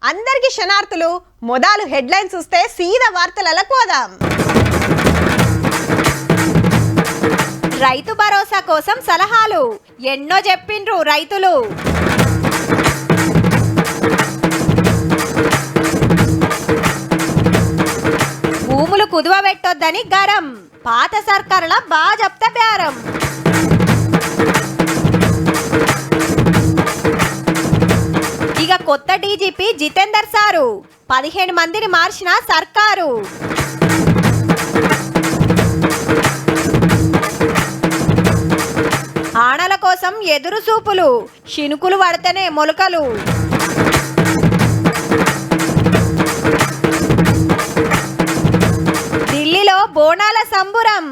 అందరికి శనార్థులు మొదలు హెడ్లైన్స్ చూస్తే సీదా వార్తలకు పోదాం. రైతు భరోసా కోసం సలహాలు ఎన్నో చెప్పిండ్రు రైతులు. భూములు కుదువ పెట్టొద్దని గరం, పాత సర్కారుల బాజప్త బేరం. ఇక కొత్త డీజీపీ జితేందర్ సారు 15 మందిని మార్చిన సర్కారు. ఆనల కోసం ఎదురు చూపులు, శినుకులు పడితేనే మొలకలు. ఢిల్లీలో బోనాల సంబురం.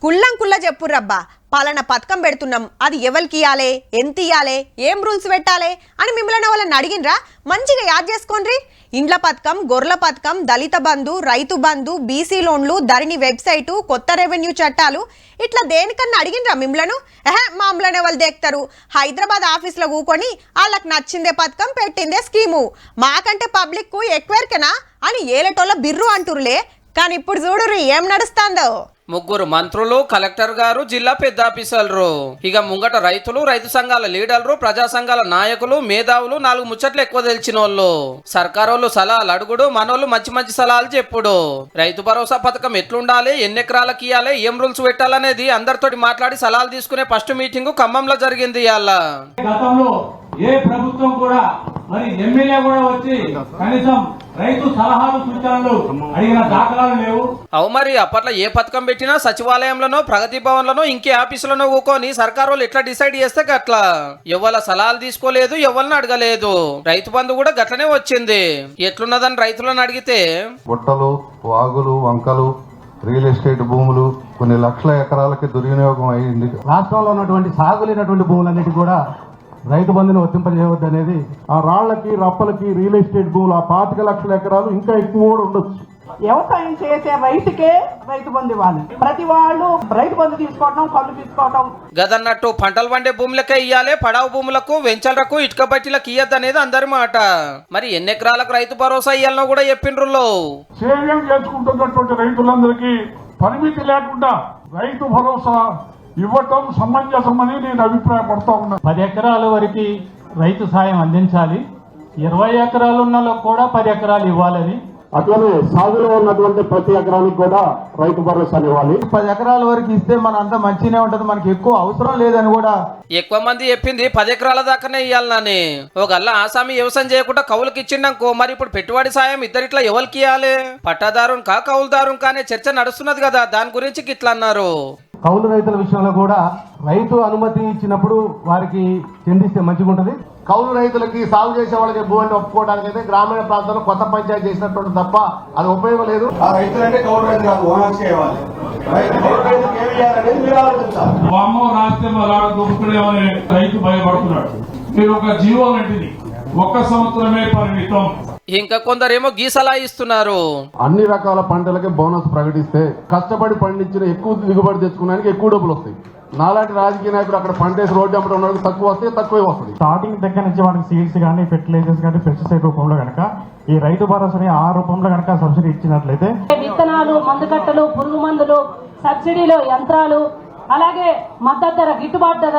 కుల్లంకుల్లా చెప్పుర్రబ్బా, పాలన పథకం పెడుతున్నాం, అది ఎవరికి ఇయ్యాలి, ఎంత ఇయ్యాలి, ఏం రూల్స్ పెట్టాలి అని మిమ్మల్ని వాళ్ళని అడిగినరా? మంచిగా యాద్ చేసుకోండి. ఇండ్ల పథకం, గొర్రెల పథకం, దళిత బంధు, రైతు బంధు, బీసీ లోన్లు, ధరణి వెబ్సైటు, కొత్త రెవెన్యూ చట్టాలు, ఇట్లా దేనికన్నా అడిగినరా మిమ్మలను? మామూలనే వాళ్ళు దేక్తారు. హైదరాబాద్ ఆఫీస్లో కూకొని వాళ్ళకి నచ్చిందే పథకం, పెట్టిందే స్కీము, మాకంటే పబ్లిక్ ఎక్కువరికేనా అని ఏలేటోళ్ళ బిర్రు అంటురులే. కానీ ఇప్పుడు చూడురు ఏం నడుస్తుందో. ముగ్గురు మంత్రులు, కలెక్టర్ గారు, జిల్లా పెద్ద ఆఫీసర్లు, ఇక ముంగట రైతులు, రైతు సంఘాల లీడర్లు, ప్రజా సంఘాల నాయకులు, మేధావులు, 4 ముచ్చట్లు ఎక్కువ తెలిసిన వాళ్ళు. సర్కారోళ్ళు సలహాలు అడుగుడు, మనోళ్ళు మంచి మంచి సలహాలు చెప్పుడు. రైతు భరోసా పథకం ఎట్లుండాలి, ఎన్ని ఎకరాలకు ఇవ్వాలి, ఏం రూల్స్ పెట్టాలనేది అందరితోటి మాట్లాడి సలహాలు తీసుకునే ఫస్ట్ మీటింగ్ ఖమ్మంలో జరిగింది. ఇవాళ ఏ ప్రభుత్వం కూడా మరి ఎమ్మెల్యే కూడా వచ్చి కనీసం రైతు సలహాలు సూచనలు అడిగిన దాఖలాలు లేవు. అవు మరి అప్పట్లో ఏ పథకం పెట్టినా సచివాలయంలోనో, ప్రగతి భవన్లోనో, ఇంకే ఆఫీసులోనో కూకొని సర్కారు వాళ్ళు ఎట్లా డిసైడ్ చేస్తే గట్లా. ఎవరి సలహాలు తీసుకోలేదు, ఎవరిని అడగలేదు. రైతు బంధు కూడా గట్లనే వచ్చింది. ఎట్లున్నదని రైతులను అడిగితే గుట్టలు, వాగులు, వంకలు, రియల్ ఎస్టేట్ భూములు కొన్ని లక్షల ఎకరాలకి దుర్వినియోగం అయింది. రాష్ట్రంలో ఉన్నటువంటి సాగులేనటువంటి భూములన్నిటి కూడా రైతు బంధుని వర్తింపజేయవద్దు అనేది. ఆ రాళ్లకి, రప్పలకి, రియల్ ఎస్టేట్ భూములు, ఆ 25 లక్షల ఎకరాలు ఇంకా ఎక్కువ కూడా ఉండొచ్చు. వ్యవసాయం చేసే రైతుకే రైతు బంధు ఇవ్వాలి. ప్రతి వాళ్ళు రైతు బంధు తీసుకోవటం, కళ్ళు తీసుకోవటం గదన్నట్టు పంటలు పండే భూములకే ఇయ్యాలి, పడావు భూములకు, వెంచర్లకు, ఇటుక బట్టీలకు ఇయ్యద్దు అనేది అందరి మాట. మరి ఎన్ని ఎకరాలకు రైతు భరోసా ఇయ్యాలనో కూడా చెప్పిండ్రు. సేవ్యం చేసుకుంటున్నటువంటి రైతులందరికీ పరిమితి లేకుండా రైతు భరోసా ఇవ్వటం సమంజసమని నేను అభిప్రాయపడతా ఉన్నా. 10 ఎకరాల వరకు రైతు సాయం అందించాలి. 20 ఎకరాలు ఉన్న కూడా 10 ఎకరాలు ఇవ్వాలని, అట్లనే సాగులో ఉన్నటువంటి ప్రతి ఎకరానికి కూడా రైతు భరోసా ఇవ్వాలి. 10 ఎకరాల వరకు ఇస్తే మన అంతా మంచిగానే ఉంటది, మనకి ఎక్కువ అవసరం లేదని కూడా ఎక్కువ మంది చెప్పింది 10 ఎకరాల దాకానే ఇయ్యాలని. ఒకళ్ళ ఆసామి వ్యవసాయం చేయకుండా కౌలుకి ఇచ్చిండనుకో, మరి ఇప్పుడు పెట్టుబడి సాయం ఇద్దరిట్లా ఎవరికి ఇవ్వాలి? పట్టాదారుని కా కౌలుదారుని కానే చర్చ నడుస్తున్నది కదా, దాని గురించి ఇట్లా అన్నారు. కౌలు రైతుల విషయంలో కూడా రైతు అనుమతి ఇచ్చినప్పుడు వారికి చెందిస్తే మంచిగా ఉంటుంది. కౌలు రైతులకి, సాగు చేసే వాళ్ళకి భూమిని ఒప్పుకోవడానికి అయితే గ్రామీణ ప్రాంతాల్లో కొత్త పంచాయతీ చేసినట్టు తప్ప అది ఉపయోగం లేదు. ఆ రైతులంటే కౌలు రైతు కాదు, ఓనర్స్ చేయాలి. వామో రాష్ట్రం దొరుకుతున్నామని రైతు భయపడుతున్నాడు. మీరు ఒక జీవో లాంటిది, 1 సంవత్సరమే పరిమితం. ఇంకా కొందరేమో గీసలా ఇస్తున్నారు. అన్ని రకాల పంటలకి బోనస్ ప్రకటిస్తే కష్టపడి పండించిన ఎక్కువ దిగుబడి తెచ్చుకోవడానికి ఎక్కువ డబ్బులు వస్తాయి. నాలాంటి రాజకీయ నాయకుడు అక్కడ పంటేసి రోడ్డు అమ్మడం ఉన్నది తక్కువ వస్తాయి, తక్కువే వస్తుంది. స్టార్టింగ్ దగ్గర నుంచి వాటికి సీడ్స్ కానీ, ఫెర్టిలైజర్స్ కానీ, పెస్టిసైడ్ రూపంలో కనుక ఈ రైతు భరోసాని ఆ రూపంలో కనుక సబ్సిడీ ఇచ్చినట్లయితే విత్తనాలు, మందుకట్టలు, పురుగు మందులు, సబ్సిడీలో యంత్రాలు, అలాగే మద్దతు ధర, గిట్టుబాటు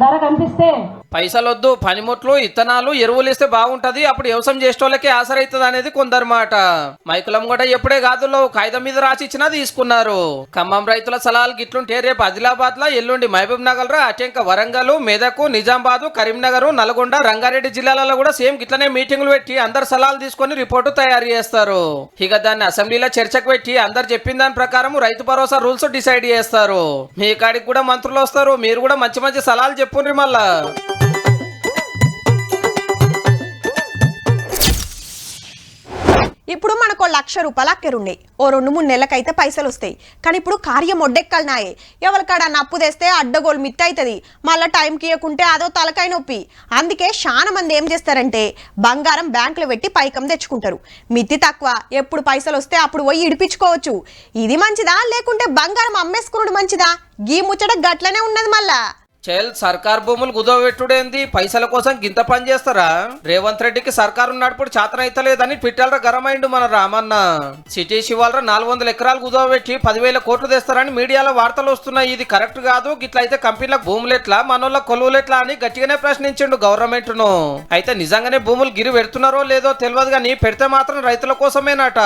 ధర కనిపిస్తే పైసలొద్దు, పనిముట్లు, ఇత్తనాలు, ఎరువులు ఇస్తే బాగుంటది, అప్పుడు వ్యవసాయం చేసేటోళ్ళకే ఆసరైతుంది అనేది కొందరు మాట. మైకులం కూడా ఎప్పుడే కాదులో కాగితం మీద రాసి ఇచ్చినా తీసుకున్నారు. ఖమ్మం రైతుల సలహాలు గిట్లుంటే రేపు ఆదిలాబాద్ లో, ఎల్లుండి మహబూబ్ నగర్ లో, అటెంక వరంగల్, మెదక్, నిజామాబాద్, కరీంనగర్, నల్గొండ, రంగారెడ్డి జిల్లాలలో కూడా సేమ్ గిట్లనే మీటింగ్లు పెట్టి అందరు సలహాలు తీసుకొని రిపోర్టు తయారు చేస్తారు. ఇక దాన్ని అసెంబ్లీలో చర్చకు పెట్టి అందరు చెప్పిన దాని ప్రకారం రైతు భరోసా రూల్స్ డిసైడ్ చేస్తారు. మీ కాడికి కూడా మంత్రులు వస్తారు, మీరు కూడా మంచి మంచి సలహాలు చెప్పుండ్రి. మళ్ళా ఇప్పుడు మనకు ₹1,00,000 అక్కెరున్నాయి. ఓ 2-3 నెలలకైతే పైసలు వస్తాయి. కానీ ఇప్పుడు కార్యం ఒడ్డెక్కలనాయే. ఎవరికాడ నప్పు తెస్తే అడ్డగోలు మిత్తి అవుతుంది, మళ్ళీ టైంకి ఇవ్వకుంటే అదో తలకాయ నొప్పి. అందుకే చాలా మంది ఏం చేస్తారంటే బంగారం బ్యాంకులో పెట్టి పైకం తెచ్చుకుంటారు. మిత్తి తక్కువ, ఎప్పుడు పైసలు వస్తే అప్పుడు పోయి ఇడిపించుకోవచ్చు. ఇది మంచిదా లేకుంటే బంగారం అమ్మేసుకున్నాడు మంచిదా? గీ ముచ్చట గట్లనే ఉన్నది. మళ్ళా చెల్ సర్కార్ భూములు కుదవబెట్టుడేంది, పైసల కోసం గింత పని చేస్తారా? రేవంత్ రెడ్డికి సర్కారు నడుపుడు చేతనైతలేదని ట్విట్టర్ గరమైండు మన రామన్న. సిటీ శివాలర 400 ఎకరాలు కుదవబెట్టి 10,000 కోట్లు తెస్తారని మీడియాలో వార్తలు వస్తున్నాయి. ఇది కరెక్ట్ కాదు, గిట్లయితే కంపెనీలకు భూములు ఎట్లా, మనోళ్ళ కొలువులు ఎట్లా అని గట్టిగానే ప్రశ్నించిండు గవర్నమెంట్ ను. అయితే నిజంగానే భూములు గిరి పెడుతున్నారో లేదో తెలియదు గానీ పెడితే మాత్రం రైతుల కోసమేనట.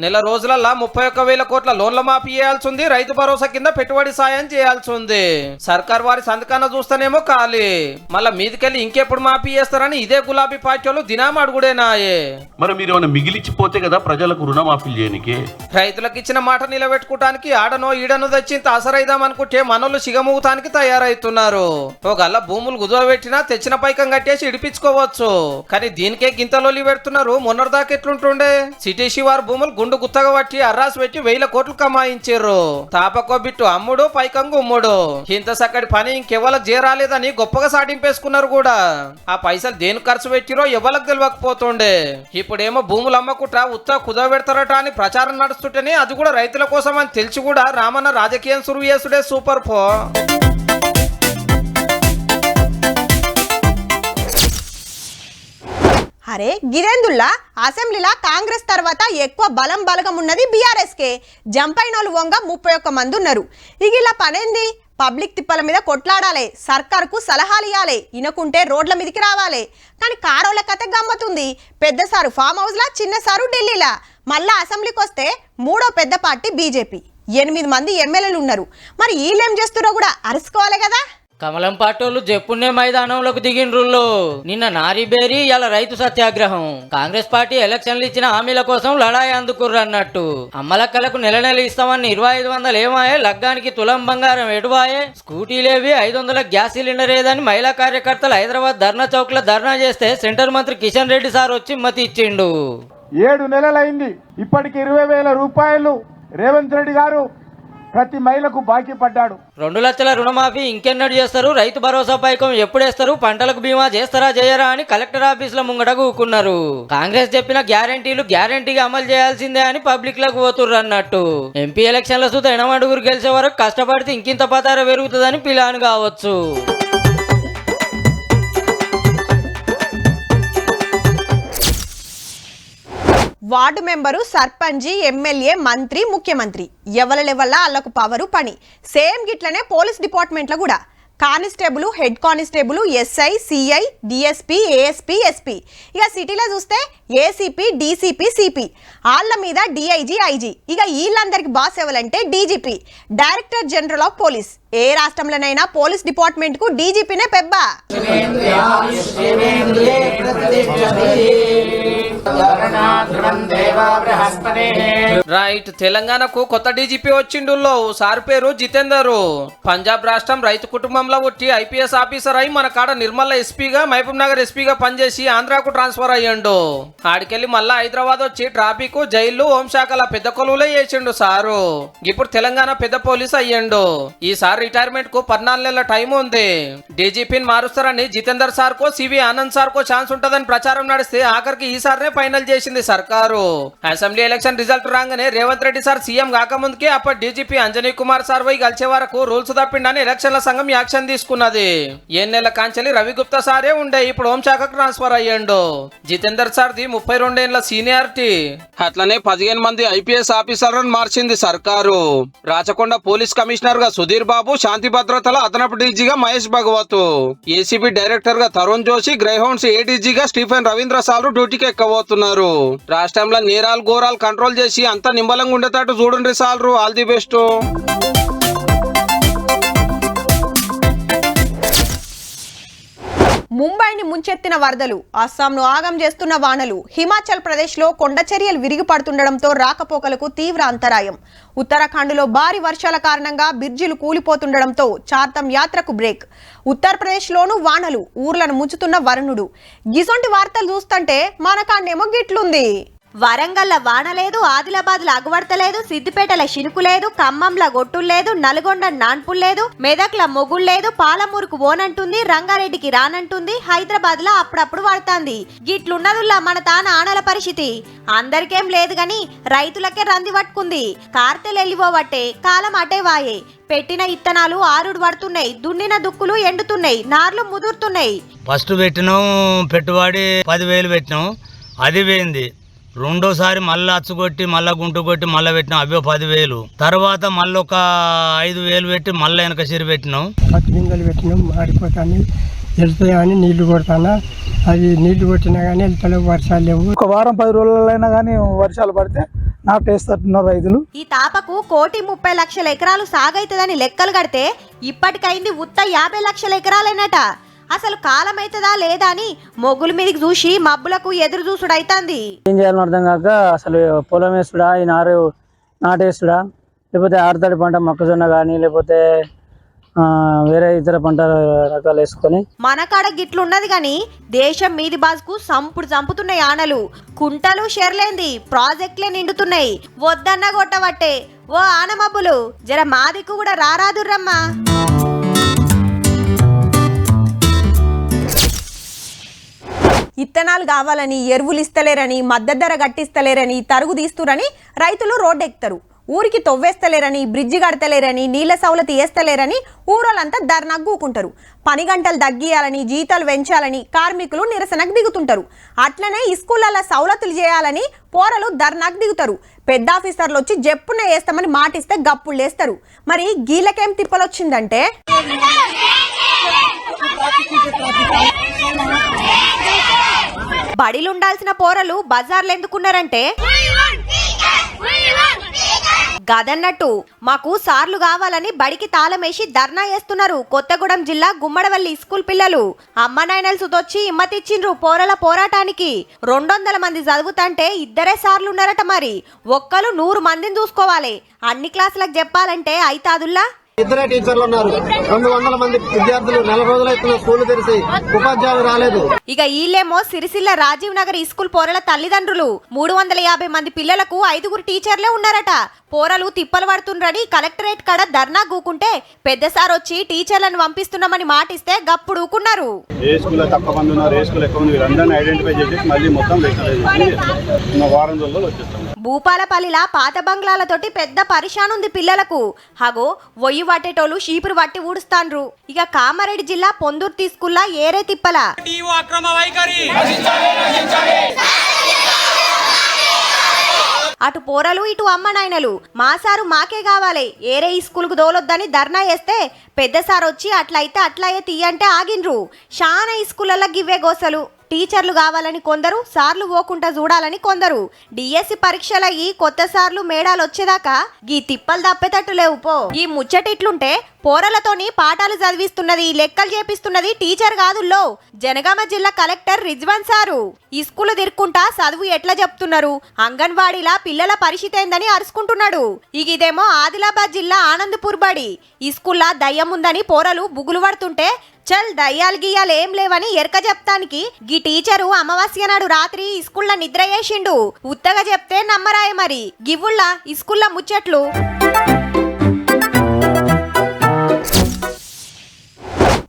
నెల రోజులల్లా 31,000 కోట్ల లోన్ల మాఫీ చేయాల్సి ఉంది, రైతు భరోసా కింద పెట్టుబడి సాయం చేయాల్సి ఉంది. సర్కార్ వారి సంతకాన్ని చూస్తేనేమో ఖాళీ, మళ్ళా మీదికెళ్ళి ఇంకెప్పుడు మాఫీ చేస్తారని ఇదే గులాబీ పార్టీ వాళ్ళు దినాం అడుగుడేనాయే. మరి మీరు ఏమైనా మిగిలిచ్చిపోతే కదా ప్రజలకు రుణమాఫీ చేయనికి. రైతులకు ఇచ్చిన మాట నిలబెట్టుకోవటానికి ఆడనో ఈడనో తెచ్చి ఆసరైదాం అనుకుంటే మనోళ్ళు సిగమూగుతానికి తయారైతున్నారు. ఒకళ్ళ భూములు కుదవబెట్టినా తెచ్చిన పైకం కట్టేసి ఇడిపించుకోవచ్చు, కానీ దీనికే గింతలోలి పెడుతున్నారు. మొన్నటిదాకా ఎట్లుంటుండే సిటీ శివారు భూములు గుండు గుత్తగా పట్టి అర్రాసు పెట్టి 1,000 కోట్లు కమాయించారు. తాపకో బిట్టు అమ్ముడు పైకం గుమ్ముడు. ఇంత సక్కడి పని ఇంకెవలకు చేరాలేదని గొప్పగా సాటింపేసుకున్నారు కూడా. ఆ పైసలు దేని ఖర్చు పెట్టిరో ఎవరికి తెలియకపోతుండే. ఇప్పుడేమో భూములు అమ్మకుట ఉత్తా కుదవబెడతారట అని ప్రచారం నడుస్తుంటేనే అది కూడా రైతుల కోసం అని తెలిసి కూడా రామన్న రాజకీయం సురువు చేసుడే సూపర్ పో. అరే గిరేందుల్లా అసెంబ్లీలా కాంగ్రెస్ తర్వాత ఎక్కువ బలగం ఉన్నది బీఆర్ఎస్ కే. జంపైనోళ్ళు వంగ 31 మంది ఉన్నారు. ఇక ఇలా పనేంది, పబ్లిక్ తిప్పల మీద కొట్లాడాలి, సర్కార్కు సలహాలు ఇవ్వాలి, ఇనకుంటే రోడ్ల మీదకి రావాలి. కానీ కారోళ్ళ కథ గమ్మతుంది. పెద్ద సారు ఫామ్ హౌస్లా, చిన్న సారు ఢిల్లీలా. మళ్ళా అసెంబ్లీకి వస్తే మూడో పెద్ద పార్టీ బీజేపీ. 8 మంది ఎమ్మెల్యేలు ఉన్నారు. మరి వీళ్ళేం చేస్తున్నారో కూడా అరుసుకోవాలి కదా. కమలం పాటోళ్ళు జప్పున్నే మైదానంలోకి దిగిండ్రుల్లో. నిన్న నారీబేరి, ఇలా రైతు సత్యాగ్రహం. కాంగ్రెస్ పార్టీ ఎలక్షన్లు ఇచ్చిన హామీల కోసం లడాయి అందుకుర్రు అన్నట్టు. అమ్మలక్కలకు నెల ఇస్తామని 2,500 ఏమాయే, లగ్గానికి తులం బంగారం ఎటువాయే, స్కూటీలేవి, 500 గ్యాస్ సిలిండర్ ఏదని మహిళా కార్యకర్తలు హైదరాబాద్ ధర్నా చౌక్ లో ధర్నా చేస్తే సెంటర్ మంత్రి కిషన్ రెడ్డి సార్ వచ్చి మతి ఇచ్చిండు. 7 నెలలైంది, ఇప్పటికి 20,000 రూపాయలు రేవంత్ రెడ్డి గారు ప్రతి మహిళకు బాకీ పడ్డాడు. 2 లక్షల రుణమాఫీ ఇంకెన్నడు చేస్తారు, రైతు భరోసా పైకం ఎప్పుడేస్తారు, పంటలకు బీమా చేస్తారా చేయరా అని కలెక్టర్ ఆఫీసుల ముంగట కూకున్నారు. కాంగ్రెస్ చెప్పిన గ్యారంటీగా అమలు చేయాల్సిందే అని పబ్లిక్ లకు పోతుర్రు అన్నట్టు. ఎంపీ ఎలక్షన్ల సుత ఎనమడుగురు గెలిచే వరకు కష్టపడితే ఇంకింత పతార పెరుగుతుందని పిలాను కావచ్చు. వార్డు మెంబరు, సర్పంచి, ఎమ్మెల్యే, మంత్రి, ముఖ్యమంత్రి ఎవరి వాళ్ళకు పవరు పని సేమ్ గిట్లనే పోలీస్ డిపార్ట్మెంట్లో కూడా. Constable, head constable, SI, CI, DSP, ASP, SP. ఇక సిటీలో చూస్తే ఏసీపీ, డీసీపీ, సిపి. వాళ్ళ మీద డిఐజీ, ఐజీ. ఇక వీళ్ళందరికి బాస్ ఎవరంటే DGP, director general of police. ఏ రాష్ట్రంలోనైనా పోలీస్ డిపార్ట్మెంట్ కు డీజీపీనే పెబ్బా. రైట్, తెలంగాణకు కొత్త డీజీపీ వచ్చిండుల్లో. సార్ పేరు జితేందర్. పంజాబ్ రాష్ట్రం రైతు కుటుంబంలో పుట్టి ఐపీఎస్ ఆఫీసర్ అయి మన కాడ నిర్మల్ ఎస్పీగా, మహబూబ్ నగర్ ఎస్పీగా పనిచేసి ఆంధ్రాకు ట్రాన్స్ఫర్ అయ్యిండు. ఆడికెళ్ళి మళ్ళా హైదరాబాద్ వచ్చి ట్రాఫిక్, జైలు, హోంశాఖల పెద్ద కొలువులే చేసిండు సారు. ఇప్పుడు తెలంగాణ పెద్ద పోలీస్ అయ్యిండు. ఈసారి రిటైర్మెంట్ కు 14 నెలల టైం ఉంది. డీజీపీని మారుస్తారని జితేందర్ సార్ కో, సివి ఆనంద్ సార్ కో ఛాన్స్ ఉంటదని ప్రచారం నడిస్తే ఆఖరికి ఈసారినే ఫైనల్ చేసింది సర్కారు. అసెంబ్లీ ఎలక్షన్ రిజల్ట్ రాగానే రేవంత్ రెడ్డి సార్ సీఎం కాకముందుకే అప్పటి డీజీపీ అంజనీ కుమార్ సార్ పోయి గెలిచే వరకు రూల్స్ తప్పిండని ఎలక్షన్ల సంఘం యాక్షన్ తీసుకున్నది. 7 నెలల కాంచెలి రవిగుప్తా సారే ఉండే, ఇప్పుడు హోంశాఖకు ట్రాన్స్ఫర్ అయ్యిండు. జితేందర్ సార్ ది 32 ఏళ్ల సీనియారిటీ. అట్లనే 15 మంది ఐపీఎస్ ఆఫీసర్లను మార్చింది సర్కారు. రాచకొండ పోలీస్ కమిషనర్ గా సుధీర్ బాబు, శాంతి భద్రతల అదనపు డీజీగా మహేష్ భగవత్, ఏసీబీ డైరెక్టర్ గా తరుణ్ జోషి, గ్రైహౌండ్స్ ఏడీజీగా స్టీఫెన్ రవీంద్ర సార్లు డ్యూటీకి ఎక్కబోతున్నారు. రాష్ట్రంలో నేరాలు ఘోరాలు కంట్రోల్ చేసి అంతా నిమ్మలంగా ఉండేటట్టు చూడండి సార్లు. All the best. ముంబైని ముంచెత్తిన వరదలు, అస్సాంను ఆగం చేస్తున్న వానలు, హిమాచల్ ప్రదేశ్లో కొండ చర్యలు విరిగి పడుతుండడంతో రాకపోకలకు తీవ్ర అంతరాయం. ఉత్తరాఖండ్లో భారీ వర్షాల కారణంగా బ్రిడ్జిలు కూలిపోతుండడంతో చార్తం యాత్రకు బ్రేక్. ఉత్తరప్రదేశ్లోనూ వానలు, ఊర్లను ముంచుతున్న వరుణుడు. గిసొంటి వార్తలు చూస్తుంటే మనకాన్నేమో గిట్లుంది. వరంగల్ల వాన లేదు, ఆదిలాబాద్ల అగువడతలేదు, సిద్దిపేటల శినుకు లేదు, ఖమ్మంల గొట్టులు లేదు, నల్గొండ నాన్పులు లేదు, మెదక్ల మొగుళ్ళు లేదు, పాలమూరుకు ఓనంటుంది, రంగారెడ్డికి రానంటుంది, హైదరాబాద్ లా అప్పుడప్పుడు పడుతుంది. గిట్లున్నదుల్లా మన తాన ఆనల పరిస్థితి. అందరికేం లేదు గాని రైతులకే రంది పట్టుకుంది. కార్తెలు వెళ్ళిపోవట్టే కాలం అటే వాయే. పెట్టిన ఇత్తనాలు ఆరుడు పడుతున్నాయి, దున్నిన దుక్కులు ఎండుతున్నాయి, నార్లు ముదురుతున్నాయి. ఫస్ట్ పెట్టినాం పెట్టుబడి 10,000 పెట్టినాం, అది పోయింది. రెండోసారి మళ్ళీ అచ్చుకొట్టి మళ్ళీ గుంటు కొట్టి మళ్ళీ పెట్టినాం, అవే 10,000. తర్వాత మళ్ళీ ఒక 5,000 పెట్టి మళ్ళీ వెనక సిరి పెట్టినాం. పత్తి గింజలు పెట్టినాం, మాడిపోతాను వెళ్తాయని నీళ్లు కొడతానా, అవి నీళ్లు కొట్టినా కానీ వెళ్తలేవు, వర్షాలు లేవు. ఒక వారం 10 రోజులైనా కానీ వర్షాలు పడితే నాటేస్తున్నారు రైతులు. ఈ తాపకు 1,30,00,000 ఎకరాలు సాగైతుందని లెక్కలు కడితే ఇప్పటికైంది ఉత్త 50 లక్షల ఎకరాలేనట. అసలు కాలం అవుతుందా లేదా అని మొగ్గుల మీదకి చూసి మబ్బులకు ఎదురు చూసుడైతుంది. ఏం చేయాలని అర్థం కాక అసలు పొలం వేస్తుడా, ఈ నాటేస్తుడా, లేకపోతే ఆరుతడి పంట మొక్కజొన్న కానీ లేకపోతే వేరే ఇతర పంట రకాలు వేసుకొని. మన కాడ గిట్లున్నది గాని దేశం మీది బాజుకు సంపుడు చంపుతున్నాయి ఆనలు. కుంటలు షెర్లేంది ప్రాజెక్టులే నిండుతున్నాయి. వద్దన్నా కొట్టవట్టే ఓ ఆనమబ్బులు, జర మాదికు కూడా రారాదుర్రమ్మా. ఇత్తనాలు కావాలని, ఎరువులు ఇస్తలేరని, మద్దతు ధర గట్టిస్తలేరని, తరుగు తీస్తురని రైతులు రోడ్డెక్తారు. ఊరికి తొవ్వేస్తలేరని, బ్రిడ్జి కడతలేరని, నీళ్ల సౌలతి వేస్తలేరని ఊరోళ్ళంతా ధర్నాకు కూకుంటారు. పని గంటలు తగ్గియాలని, జీతాలు పెంచాలని కార్మికులు నిరసనకు దిగుతుంటారు. అట్లనే స్కూళ్ళ సౌలతులు చేయాలని పోరలు ధర్నాకు దిగుతారు. పెద్ద ఆఫీసర్లు వచ్చి జప్పున వేస్తామని మాటిస్తే గప్పులు వేస్తారు. మరి గీలకేం తిప్పలొచ్చిందంటే బడిలుండాల్సిన పోరలు బజార్లు ఎందుకున్నారంటే గదన్నట్టు మాకు సార్లు కావాలని బడికి తాళమేసి ధర్నా చేస్తున్నారు కొత్తగూడెం జిల్లా గుమ్మడవల్లి స్కూల్ పిల్లలు. అమ్మ నాయనలు సుతొచ్చి ఇమ్మతిచ్చిండ్రు పోరల పోరాటానికి. 200 మంది చదువుతంటే 2 సార్లు ఉన్నారట. మరి ఒక్కరు 100 మందిని చూసుకోవాలి. అన్ని క్లాసులకు చెప్పాలంటే అయితాదుల్లా 2 టీచర్లు ఉన్నారు, 200 మంది విద్యార్థులు. 4 రోజులైతున్న స్కూల్ తెరిచి ఉపాధ్యాయులు రాలేదు. ఇక ఈలేమో సిరిసిల్ల రాజీవ్ నగర్ స్కూల్ పోరల తల్లిదండ్రులు. 350 మంది పిల్లలకు 5 టీచర్లే ఉన్నారట. పోరలు తిప్పలు పడుతుండ్రని కలెక్టరేట్ కాడ ధర్నా గూకుంటే పెద్ద సార్ వచ్చి టీచర్లను పంపిస్తున్నామని మాటిస్తే గప్పుడు ఊకున్నారు. ఏ స్కూల్ తక్కువ మంది ఉన్నారు, ఏ స్కూల్ ఎక్కువ మంది, వీళ్ళందరినీ ఐడెంటిఫై చేసి మళ్ళీ మొత్తం వారం రోజుల్లో వచ్చేస్తాం. భూపాలపల్లిలా పాత బంగ్లాలతోటి పెద్ద పరిశానుంది పిల్లలకు. హగో ఒయ్యి పట్టేటోళ్ళు షీపురు పట్టి ఊడుస్తాండ్రు. ఇక కామారెడ్డి జిల్లా పొందూరు తీసుకుల్లా ఏరే తిప్పల అటు పోరలు ఇటు అమ్మ నాయనలు మా సారు మాకే కావాలి, ఏరే ఈ స్కూల్కు దోలొద్దని ధర్నా చేస్తే పెద్ద సార్ వచ్చి అట్లయితే అట్లాయే తీయంటే ఆగిండ్రు. శానా ఈ స్కూళ్ళల్లో గివ్వే గోసలు. టీచర్లు కావాలని కొందరు, సార్లు పోకుండా చూడాలని కొందరు. డిఎస్సి పరీక్షలయ్యి కొత్త సార్లు మేడాలు వచ్చేదాకా గీ తిప్పలు తప్పేటట్టు లేవు పో. ఈ ముచ్చటిట్లుంటే పోరలతోని పాఠాలు చదివిస్తున్నది, లెక్కలు చేపిస్తున్నది టీచర్ కాదుల్లో జనగామ జిల్లా కలెక్టర్ రిజ్వాన్ సారు. ఈ స్కూల్ తిరుక్కుంటా చదువు ఎట్లా చెప్తున్నారు, అంగన్వాడీలా పిల్లల పరిస్థితి ఏందని అరుచుకుంటున్నాడు. ఇదేమో ఆదిలాబాద్ జిల్లా ఆనందపూర్ బడి. ఈ స్కూల్లా దయ్యం ఉందని పోరలు బుగులు పడుతుంటే చల్ దయ్యాలు గీయాలు ఏం లేవని ఎరక చెప్తానికి గీ టీచరు అమావాస్య నాడు రాత్రి ఈ స్కూల్లో నిద్ర చేసిండు. ఉత్తగా చెప్తే నమ్మరాయ. మరి గివ్వుళ్ళ ఈ స్కూల్లో ముచ్చట్లు.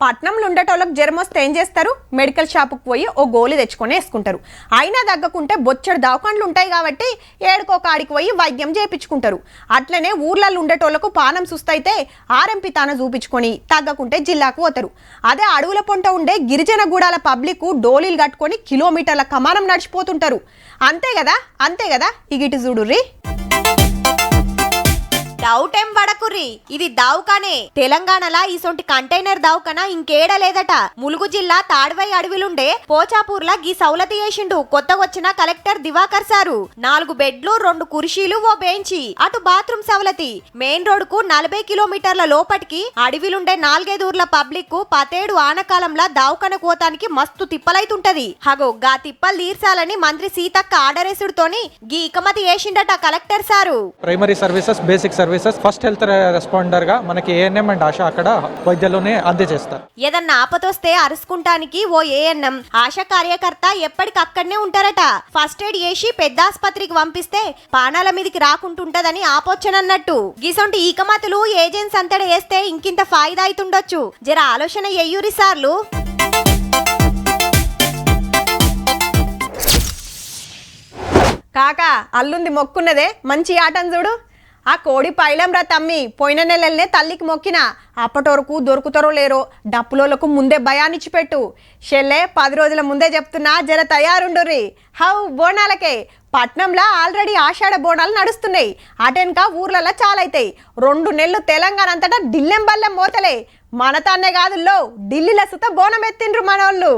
పట్నంలో ఉండేటోళ్ళకి జ్వరం వస్తే ఏం చేస్తారు? మెడికల్ షాపుకి పోయి ఓ గోళీ తెచ్చుకొని వేసుకుంటారు. అయినా తగ్గకుంటే బొచ్చడు దవాఖాన్లు ఉంటాయి కాబట్టి ఏడుకో కాడికి పోయి వైద్యం చేయించుకుంటారు. అట్లనే ఊర్లలో ఉండేటోళ్లకు పానం సుస్తైతే ఆర్ఎంపీ తాన చూపించుకొని తగ్గకుంటే జిల్లాకు పోతారు. అదే అడవుల పొంట ఉండే గిరిజన గూడాల పబ్లిక్ డోలీలు కట్టుకొని కిలోమీటర్ల కమానం నడిచిపోతుంటారు. అంతే కదా ఇగిటి చూడుర్రి. డౌట్ ఏం పడకుర్రి, ఇది దవాఖానే. తెలంగాణలా ఈసొంటి కంటైనర్ దవాఖానా ఇంకేడ లేదట. ములుగు జిల్లా తాడ్వై అడవిలుండే పోచాపూర్లా గీ సౌలతి చేసిండు కొత్తగొచ్చిన కలెక్టర్ దివాకర్ సారు. 4 బెడ్లు, 2 కుర్చీలు, ఓ బెంచి, అటు బాత్రూమ్ సవలతి. మెయిన్ రోడ్ కు 40 కిలోమీటర్ల లోపటికి అడవిలుండే 4-5 ఊర్ల పబ్లిక్ పతేడు ఆనకాలంలా దవాఖాన కోతానికి మస్తు తిప్పలైతుంటది. హగో గా తిప్పలు తీర్చాలని మంత్రి సీతక్క ఆర్డరేసుడుతోని గీ ఇకమతి చేసిండట collector sir. Primary services, basic services services first health responder గా మనకి ఏఎన్ఎం అండ్ ఆశా అక్కడ వైద్యులని అందజేస్తారు. ఏదన్నా ఆపతొస్తే అరుసుకుంటానికి ఓ ఏఎన్ఎం ఆశా కార్యకర్త ఎప్పటికక్కడనే ఉంటారట. ఫస్ట్ ఎయిడ్ చేసి పెద్ద ఆసుపత్రికి పంపిస్తే పానాల మీదకి రాకుంటుంటదని ఆపోచ్చనన్నట్టు. గిసొంటి ఈకమతులు ఏజెంట్స్ అంతట వేస్తే ఇంకింత ఫాయిదా అవుతుండొచ్చు. జర ఆలోచన ఎయ్యూరి సార్లు. కాకా అల్లుంది మొక్కున్నదే మంచి ఆటం చూడు. ఆ కోడి పైలం రా తమ్మి, పోయిన నెలలనే తల్లికి మొక్కిన. అప్పటి వరకు దొరుకుతారో లేరో డప్పులోలకు ముందే భయాన్నిచ్చి పెట్టు. షెల్లే 10 రోజుల ముందే చెప్తున్నా, జర తయారుండుర్రి. హౌ బోనాలకే పట్నంలో ఆల్రెడీ ఆషాఢ బోనాలు నడుస్తున్నాయి. అటెన్కా ఊర్లలో చాలైతాయి. 2 నెలలు తెలంగాణ అంతటా ఢిల్లెం బల్లెం మోతలే. మన తాన్నే కాదుల్లో ఢిల్లీలో సుత బోనం ఎత్తిండ్రు మనోళ్ళు.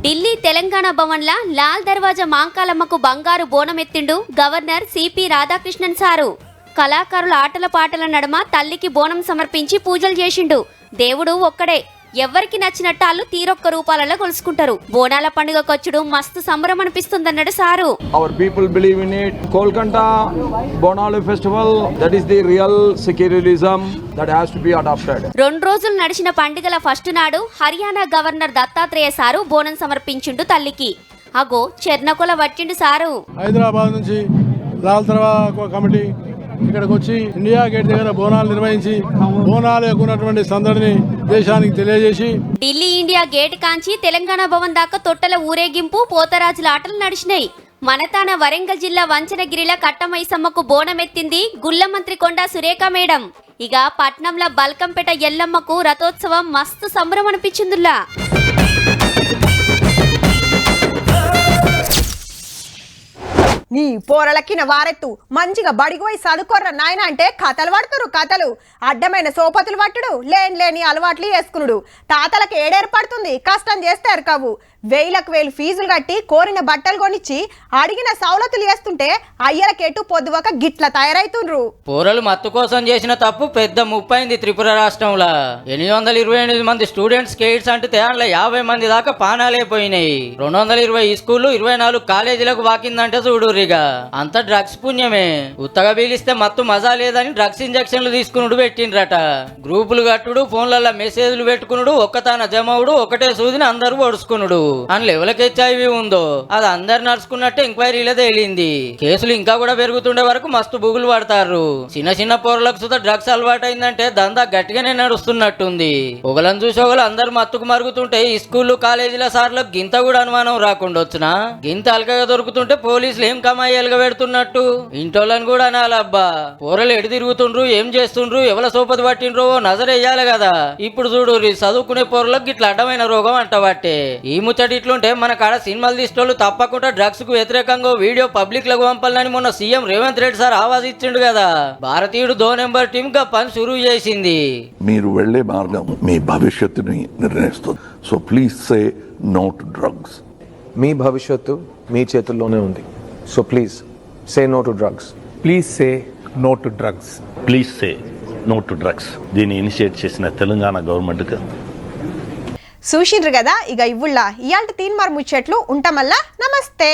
ఢిల్లీ తెలంగాణ భవన్ల లాల్ దర్వాజా మాంకాలమ్మకు బంగారు బోనం ఎత్తిండు గవర్నర్ సిపి రాధాకృష్ణన్ సారు. కళాకారుల ఆటల పాటల నడుమ తల్లికి బోనం సమర్పించి పూజలు చేసిండు. దేవుడు ఒక్కడే, ఎవరికి నచ్చినట్టు వాళ్ళు తీరొక్క రూపాలలో కొలుసుకుంటారు. బోనాల పండుగ కొచ్చుడు మస్తు సంబరం అనిపిస్తుందన్నాడు sir. Our people believe in it. Kolkata Bonalu festival, that is the real secularism that has to be adopted. 2 రోజులు నడిచిన పండుగల ఫస్ట్ నాడు హర్యానా గవర్నర్ దత్తాత్రేయ సారు బోనం సమర్పించిండు తల్లికి. అగో చెర్నకొల వట్టిండు సారు. హైదరాబాద్ నుంచి లాల్ దర్వాజా కమిటీ ఇక్కడికి వచ్చి ఇండియా గేట్ దగ్గర బోనాలు నిర్వహించి బోనాలు ఎక్కున్నటువంటి సందడిని దేశానికి తెలియజేసి ఢిల్లీ ఇండియా గేట్ కాంచి తెలంగాణ భవన్ దాకా తొట్టెల ఊరేగింపు పోతరాజుల ఆటలు నడిచినాయి. మనతాన వరంగల్ జిల్లా వంచనగిరిల కట్టమైసమ్మకు బోనమెత్తింది గుల్ల మంత్రి కొండా సురేఖ మేడం. ఇక పట్నంలో బల్కంపేట ఎల్లమ్మకు రథోత్సవం మస్తు సంబరం అనిపించిందిలా. నీ పోరలకిన వారెత్తు మంచిగా బడిగిపోయి చదువుకోర్ర నాయన అంటే కథలు పడుతురు. కథలు అడ్డమైన సోపతులు పట్టుడు, లేని అలవాట్లు వేసుకునుడు. తాతలకు ఏడేర్పడుతుంది, కష్టం చేస్తే ఎరకవు. 1000 ఫీజులు కట్టి కోరిన బట్టలు కొనిచ్చి అడిగిన సౌలతులు వేస్తుంటే అయ్యలకెటు పొద్దువక గిట్ల తయారైతుండ్రు. పోరలు మత్తు కోసం చేసిన తప్పు పెద్ద ముప్పైంది త్రిపుర రాష్ట్రంలో. 828 మంది స్టూడెంట్స్ ఎయిడ్స్ అంటే అందులో 50 మంది దాకా పానాలే పోయినాయి. 220 స్కూళ్ళు 24 కాలేజీలకు వాకిందంటే చూడురిగా. అంత డ్రగ్స్ పుణ్యమే. ఉత్తగా పీలిస్తే మత్తు మజా లేదని డ్రగ్స్ ఇంజక్షన్లు తీసుకునుడు పెట్టిండ్రట. గ్రూపులు కట్టుడు, ఫోన్లలో మెసేజ్లు పెట్టుకునుడు, ఒక్కతాన జమవుడు, ఒకటే సూదిని అందరూ ఒడుచుకునుడు. అని లెవెల్కి HIV ఉందో అది అందరు నడుచుకున్నట్టే ఎంక్వైరీలో తేలింది. కేసులు ఇంకా కూడా పెరుగుతుండే వరకు మస్తు బుగులు పడతారు. చిన్న పోరలకు సుత డ్రగ్స్ అలవాటు అయిందంటే దందా గట్టిగానే నడుస్తున్నట్టుంది. ఒకళ్ళని చూసి ఒకళ్ళు అందరు మత్తుకు మరుగుతుంటే ఈ స్కూళ్ళు కాలేజీల సార్లకు గింత కూడా అనుమానం రాకుండా వచ్చినా గింత అలకగా దొరుకుతుంటే పోలీసులు ఏం కమాయిలుగా పెడుతున్నట్టు ఇంటోళ్ళని కూడా అనాలబ్బా. పోరలు ఎడి తిరుగుతుండ్రు, ఏం చేస్తుండ్రు, ఎవల సోపతి పట్టిండ్రో నజరేయాలి కదా. ఇప్పుడు చూడు చదువుకునే పోరలకు గిట్ల అడ్డమైన రోగం అంటబట్టే. ఈ ముచ్చట ఇట్లుంటే మన కాడ సినిమాలు తీసేటోళ్ళు తప్పకుండా డ్రగ్స్ కు వ్యతిరేకంగా వీడియో పబ్లిక్ లకు పంపాలని మొన్న సీఎం రేవంత్ రెడ్డి సార్ ఆవాజ్ ఇచ్చిండు కదా. భారతీయుడు 2 నెంబర్ టీమ్ గా పని షురూ చేసింది. మీరు వెళ్లే మార్గం మీ భవిష్యత్తుని నిర్ణయిస్తుంది. So please say no to drugs. మీ భవిష్యత్తు మీ చేతుల్లోనే ఉంది. So please say no to drugs. Please say no to drugs. Please say no to drugs. దీన్ని ఇనిషియేట్ చేసిన తెలంగాణ గవర్నమెంట్కి చూసిండ్రు కదా. ఇక ఇవ్వుళ్ళ ఇయాల్టి తీన్మార్ ముచ్చట్లు ఉంటామల్లా. నమస్తే.